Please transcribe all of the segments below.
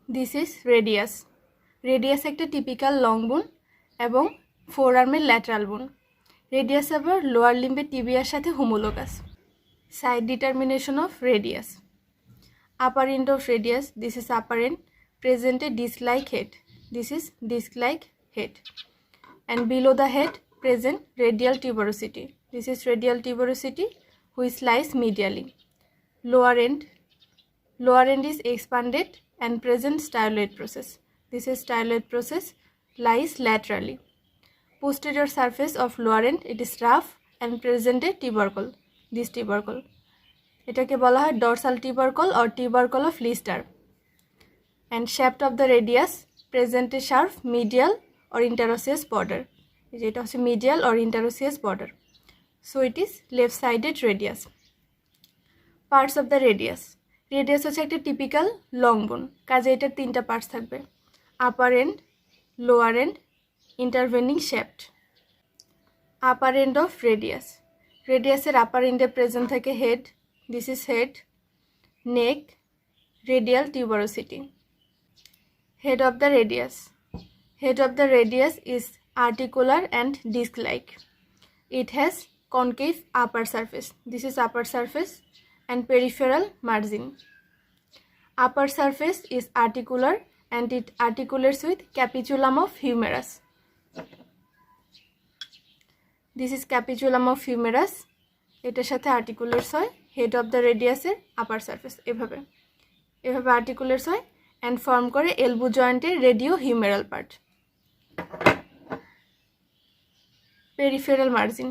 This is radius. Radius একটা typical long bone এবং ফোর আর্মের ল্যাটারাল বোন। রেডিয়াস আবার লোয়ার লিম্বের টিবিয়ার সাথে homologous. Side determination of radius. Upper end of radius, this is upper end, present a disc-like head. This is disc-like head. And below the head, present radial tuberosity. This is radial tuberosity which lies medially. Lower end is expanded and present styloid process. This is styloid process lies laterally. Posterior surface of lower end, it is rough and present a tubercle. This tubercle. এটাকে বলা হয় dorsal tubercle or tubercle of Lister. And shaft of the radius present a sharp medial or interosseous border. এটা হচ্ছে medial or interosseous border. So it is left sided radius. Parts of the radius. Radius হচ্ছে একটা typical long bone. কাজে এটার তিনটা parts থাকবে: upper end, lower end, intervening shaft. Upper end of radius. Radius এর upper end এ present থাকে head. This is head, neck, radial tuberosity. Head of the radius. Head of the radius is articular and disc-like. It has concave upper surface. This is upper surface and peripheral margin. Upper surface is articular and it articulates with capitulum of humerus. This is capitulum of humerus. এটার সাথে articulates হয় head of the radius এর upper surface. এভাবে articulates হয় and form করে elbow joint এর radio humeral part. Peripheral margin.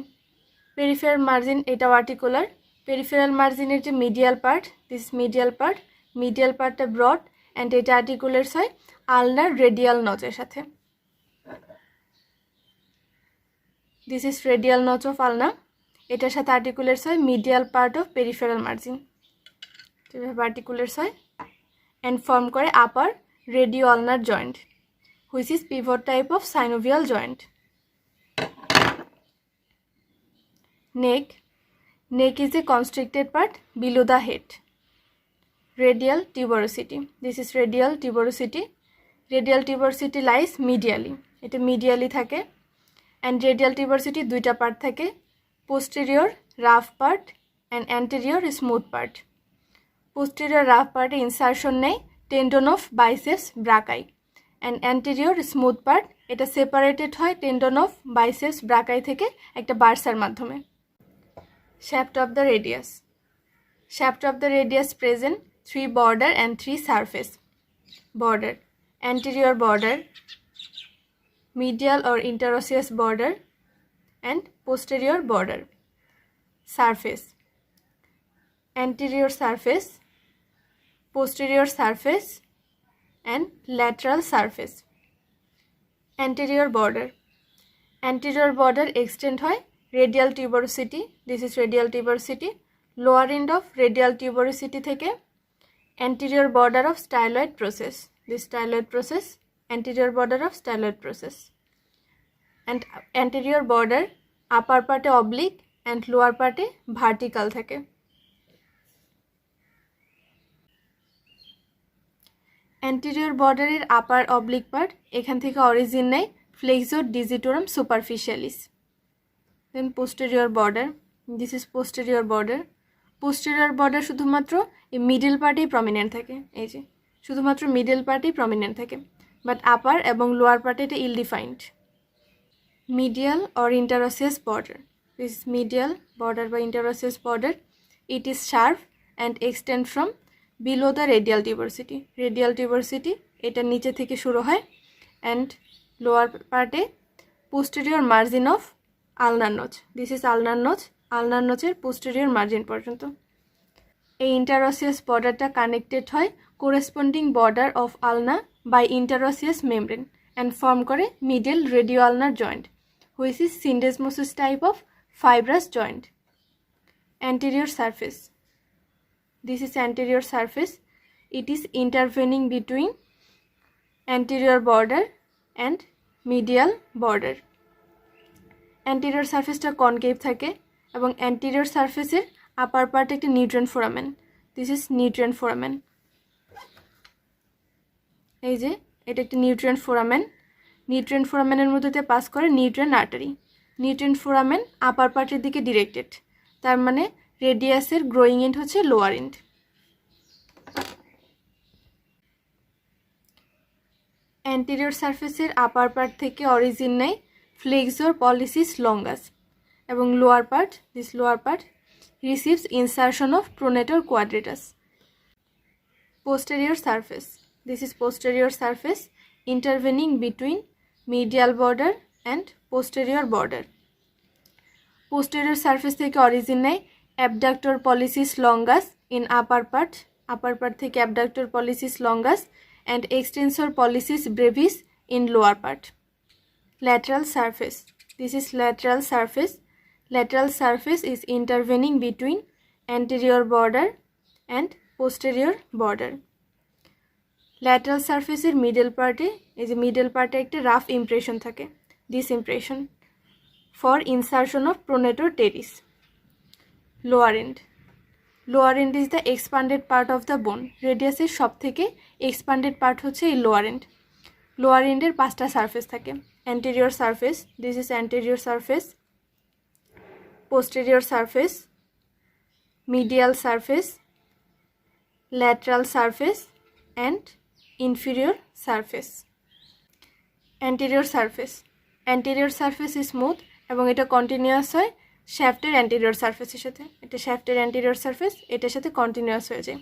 Peripheral margin এটাও articular. Peripheral margin এর যে medial part, this medial part টা broad and এটা articulates হয় ulnar radial notch এর সাথে. This is radial notch of ulna. এটার সাথে articulates হয় medial part of peripheral margin. এভাবে articulates হয় and form করে upper radio-ulnar joint, which is pivot type of synovial joint. Neck is a constricted part below the head. Radial tuberosity. This is radial tuberosity. Radial tuberosity lies medially. এটা medially থাকে and radial tuberosity দুইটা part থাকে, posterior rough part and anterior smooth part. Posterior rough part A insertion নেই tendon of biceps brachii and anterior smooth part এটা separated হয় tendon of biceps brachii থেকে একটা বার্সার মাধ্যমে. Shaft of the radius. Shaft of the radius present 3 border and 3 surface. Border: anterior border, medial or interosseous border and posterior border. Surface: anterior surface, posterior surface and lateral surface. Anterior border. Anterior border extend হয় radial tuberosity. This is radial tuberosity. Lower end of radial tuberosity থেকে anterior border of styloid process. This styloid process, anterior border of styloid process. And anterior border upper part oblique and lower part vertical থাকে. Anterior border এর upper oblique part এখান থেকে origin নেয় flexor digitorum superficialis. Then posterior border. This is posterior border. Posterior border শুধুমাত্র এই middle পার্টেই prominent থাকে, এই যে শুধুমাত্র middle পার্টেই prominent থাকে, but upper এবং lower part এটা ill defined. Medial or interosseous border. This is medial border by interosseous border. It is sharp and extend from below the radial tuberosity. Radial tuberosity এটা নিচে থেকে শুরু হয় and lower part A posterior margin of ulnar notch. This is ulnar notch. Ulnar notch এর posterior margin পর্যন্ত। এই interosseous borderটা connected হয় corresponding border of ulna by interosseous membrane and form করে middle radio-ulnar joint, which is syndesmosis type of fibrous joint. Anterior surface. This is anterior surface. It is intervening between anterior border and medial border. Anterior surface টা concave থাকে এবং anterior surface এর upper part একটা nutrient foramen. This is nutrient foramen. এই যে এটা একটা nutrient foramen, nutrient ফোরামেনের মধ্যে দিয়ে পাস করে নিউট্রিয়েন্ট আর্টারি। নিউট্রিয়েন্ট ফোরামেন আপার পার্টের দিকে ডিরেক্টেড, তার মানে রেডিয়াসের গ্রোয়িং এন্ড হচ্ছে লোয়ার এন্ড। অ্যান্টেরিয়র সারফেসের আপার পার্ট থেকে অরিজিন নেয় ফ্লেক্সর পলিসিস লঙ্গাস, এবং lower part, this lower part receives insertion of প্রোনেটর কোয়াড্রেটাস। Posterior surface, this is posterior surface intervening between medial border and posterior border. Posterior surface থেকে origin নেয় abductor pollicis longus in upper part থেকে abductor pollicis longus and extensor pollicis brevis in lower part. Lateral surface, this is lateral surface. Lateral surface is intervening between anterior border and posterior border. Lateral surface এর middle পার্টে, এই যে middle পার্টে একটা rough impression থাকে, this impression for insertion of pronator teres. Lower end, lower end is the expanded part of the bone. রেডিয়াসের সব থেকে এক্সপান্ডেড পার্ট হচ্ছে এই লোয়ার এন্ড। লোয়ার এন্ডের 5টা সারফেস থাকে। Anterior surface, this is anterior surface, posterior surface, medial surface, lateral surface and inferior surface. Anterior surface, anterior surface is smooth এবং এটা continuous হয় শ্যাফটের অ্যান্টেরিয়র সারফেসের সাথে। এটা শ্যাফটের অ্যান্টেরিয়র সারফেস, এটার সাথে কন্টিনিউয়াস হয়ে যায়।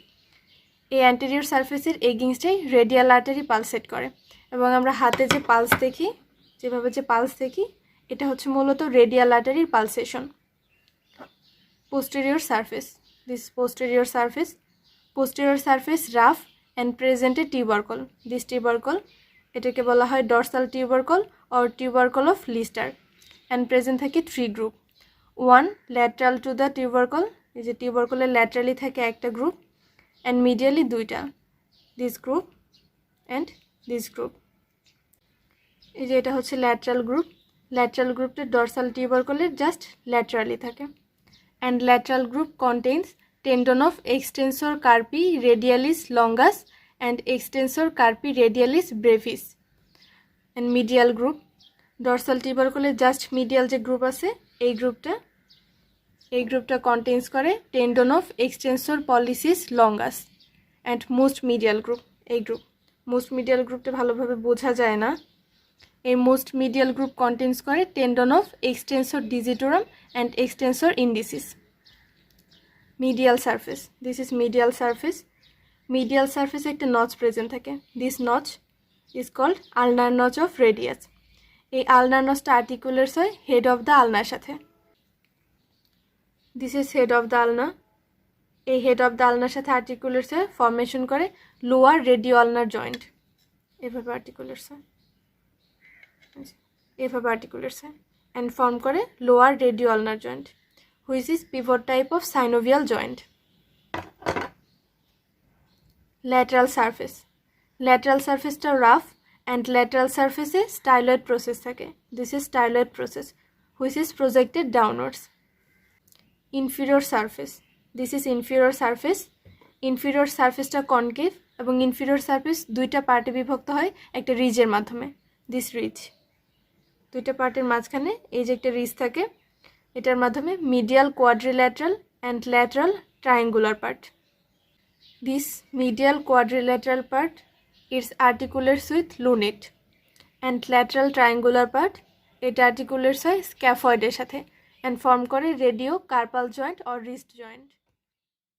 এই অ্যান্টেরিয়র সারফেসের এগেইনস্টেই রেডিয়াল আর্টারি পালসেট করে, এবং আমরা হাতে যে পালস দেখি, যেভাবে যে পালস দেখি, এটা হচ্ছে মূলত রেডিয়াল আর্টারির pulsation. Posterior surface, this is posterior surface. Posterior surface rough and present a tubercle. This tubercle, এটাকে বলা হয় dorsal tubercle or tubercle of Lister, and present থাকে 3 group. One lateral to the tubercle, এই যে tubercle laterally থাকে একটা group, and medially 2টা, this group and this group. এই যে এটা হচ্ছে lateral group, lateral groupটা dorsal tubercle just laterally থাকে, and lateral group contains tendon of extensor carpi radialis longus and extensor carpi radialis brevis. And medial group, dorsal tubercle just medial যে group আছে, এই গ্রুপটা contains করে tendon of extensor pollicis longus and most medial group, এই group. most medial গ্রুপটা ভালোভাবে বোঝা যায় না। এই most medial group contains করে tendon of extensor digitorum and extensor indicis. Medial surface, this is medial surface. Medial surface একটা notch present থাকে, this notch is called ulnar notch of radius. এই ulnar notchটা articulates হয় head of the ulnar সাথে, this is head of the ulnar. এই head of the ulnar সাথে articulates হয়, formation করে lower radio-ulnar joint, এভাবে articulates হয়, এভাবে articulates হয়, and form করে lower radio-ulnar joint, which is pivot type of synovial joint. Lateral surface, lateral surface টা rough and lateral surface A styloid process থাকে, this is styloid process which is projected downwards. Inferior surface, this is inferior surface. Inferior surface টা concave এবং inferior surface 2টা পার্টে বিভক্ত হয় একটা রিজের মাধ্যমে, this ridge, 2টা পার্টের মাঝখানে এই যে একটা রিজ থাকে, এটার মাধ্যমে medial quadrilateral and lateral triangular part. This medial quadrilateral part is articulates with lunate, and lateral triangular part it articulates হয় scaphoid এর সাথে and form করে radio carpal joint or wrist joint.